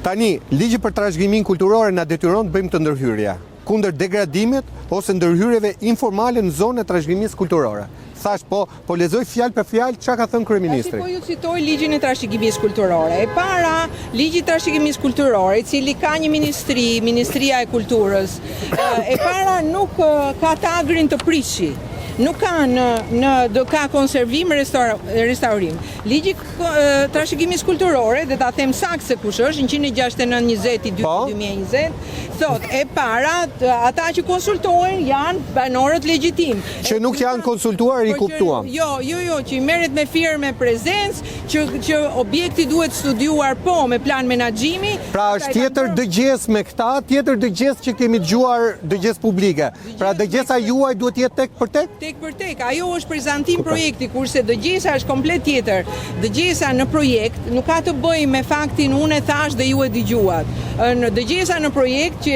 Tani, ligji për trashëgiminë kulturore na detyron të bëjmë të ndërhyrja kundër degradimit ose ndërhyrjeve informale në zonën e trashëgimisë kulturore. Thash, po lexoj fjalë për fjalë çka ka thënë kryeministri. Po ju citoj ligjin e trashëgimisë kulturore. E para, ligji i trashëgimisë kulturore, i cili ka një ministri, Ministria e Kulturës. E para nuk ka të agrin të prishi. Nuk ka do ka konservim, restaurim. Ligji trashëgimisë kulturore, dhe ta them saktë se kush është, 169/2020, thot e para ata që konsultohen janë banorët legjitim. Që nuk janë konsultuar i kuptuam. Jo, që i merret me firme prezencë, që objekti duhet studiuar me plan menaxhimi. Pra është tjetër dëgjes me këta, tjetër dëgjes që kemi dëgjuar dëgjes publike. Pra dëgjesa juaj duhet jetë tek për tek? Tek për tek, ajo është prezantim projekti, kurse dëgjesa është komplet tjetër. Dëgjesa në projekt nuk ka të bëjë me faktin unë e thash dhe ju e dëgjuat. Në dëgjesa në projekt që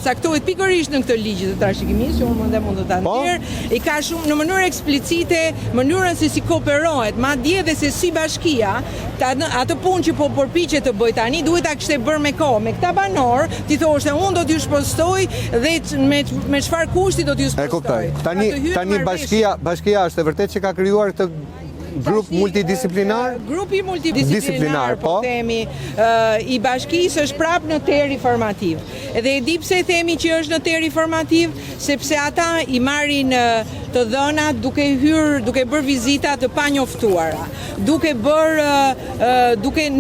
caktohet pikërisht në këtë ligj të trashëgimisë, që unë mund të ta nxjerr, i ka shumë në mënyrë eksplicite mënyrën se si kooperohet, madje edhe se si bashkia atë punë që po përpiqet të bëj tani duhet ta kishte bërë me kohë. Me këta banor ti thoshte unë do t'ju shpostoj dhe me çfarë kushti do t'ju shpostoj. Tani bashkia është e vërtet që ka krijuar këtë grup multidisiplinar? Grupi multidisiplinar, po themi, i bashkisë është prapë në teri formativ. Edhe e di pse themi që është në teri formativ, sepse ata i marrin të dhënat duke bërë vizita të panjoftuara, duke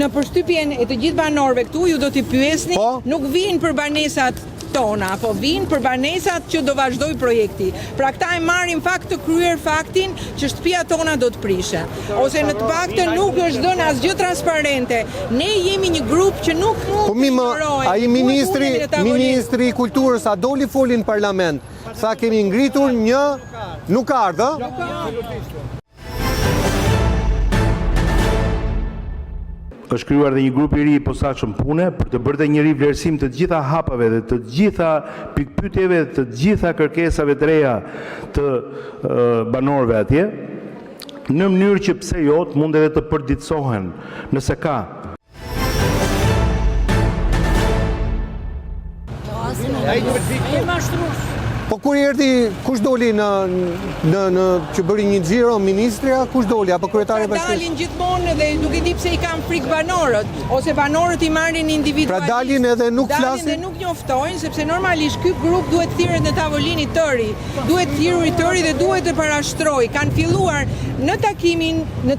në përshtypjen e të gjithë banorëve këtu, ju do t'i pyesni, nuk vinë për banesat tona, po vinë për banesat që do vazhdoj projekti. Pra këta e marrin fakt të kryer faktin që shtëpia tona do të prishe. Ose në të paktën nuk është dhënë asgjë transparente. Ne jemi një grup që nuk konsiderohet. Ai ministri i kulturës a doli foli në parlament. Sa kemi ngritur nuk ardhë. Është krijuar dhe një grup i ri i posaçëm pune për të bërë një rivlerësim të gjitha hapave dhe të gjitha pikpyetjeve, të gjitha kërkesave të reja të banorëve atje, në mënyrë që pse jo të mund edhe të përditësohen nëse ka. Po kur erdhi, kush doli që bëri një xhiro ministria, kush doli apo kryetari i bashkisë? Dalin gjithmonë dhe nuk e di pse i kanë frikë banorët, ose banorët i marrin individualisht. Pra dalin edhe nuk flasin. Dalin dhe nuk njoftojnë, sepse normalisht ky grup duhet thirret në tavolinë tëri, duhet thirrur i tëri dhe duhet të parashtrojë. Kanë filluar në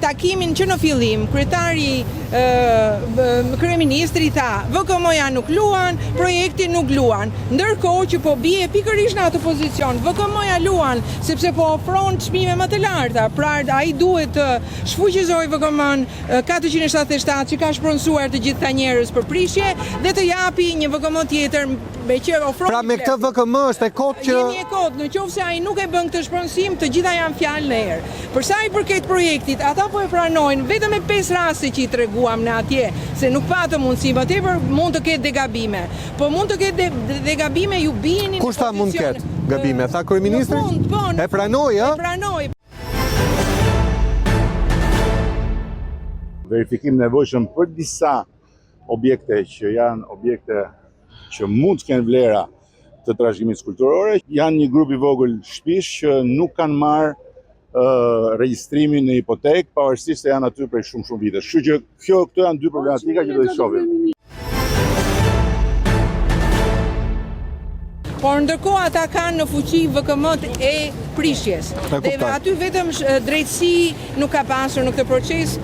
takimin që në fillim kryetari kryeministri tha, VKM-ja nuk luan, projekti nuk luan. Ndërkohë që po bie pikërisht në atë pozicion, VKM-ja luan sepse po ofron çmime më të larta. Pra ai duhet të shfuqizojë VKM-n 477 që ka shpronsuar të gjithë ta njerëz për prishje dhe të japi një VKM tjetër me që ofron. Pra me këtë VKM është e kotë që jemi e kotë, nëse ai nuk e bën këtë shpronsim, të gjitha janë fjalë në erë. Për sa i përket projektit, ata po e pranojnë vetëm me 5 raste që i treguam në atje, se nuk patëm mundësi, më tepër mund të ketë gabime. Po mund të ketë gabime, ju bijeni në pozicion. Kush tha mund të ketë gabime? Tha kryeministri? E pranoi, ë? E pranoi. Verifikim nevojshëm për disa objekte që janë objekte që mund të kenë vlera të trashëgimisë kulturore. Janë një grup i vogël shtëpish që nuk kanë marrë regjistrimin në hipotekë, pavarësisht se janë aty prej shumë vitesh. Kështu që këto janë dy problematika që do të shohim. Por ndërkohë ata kanë në fuqi VKM-t e prishjes. Dhe aty vetëm drejtësi nuk ka pasur në këtë proces.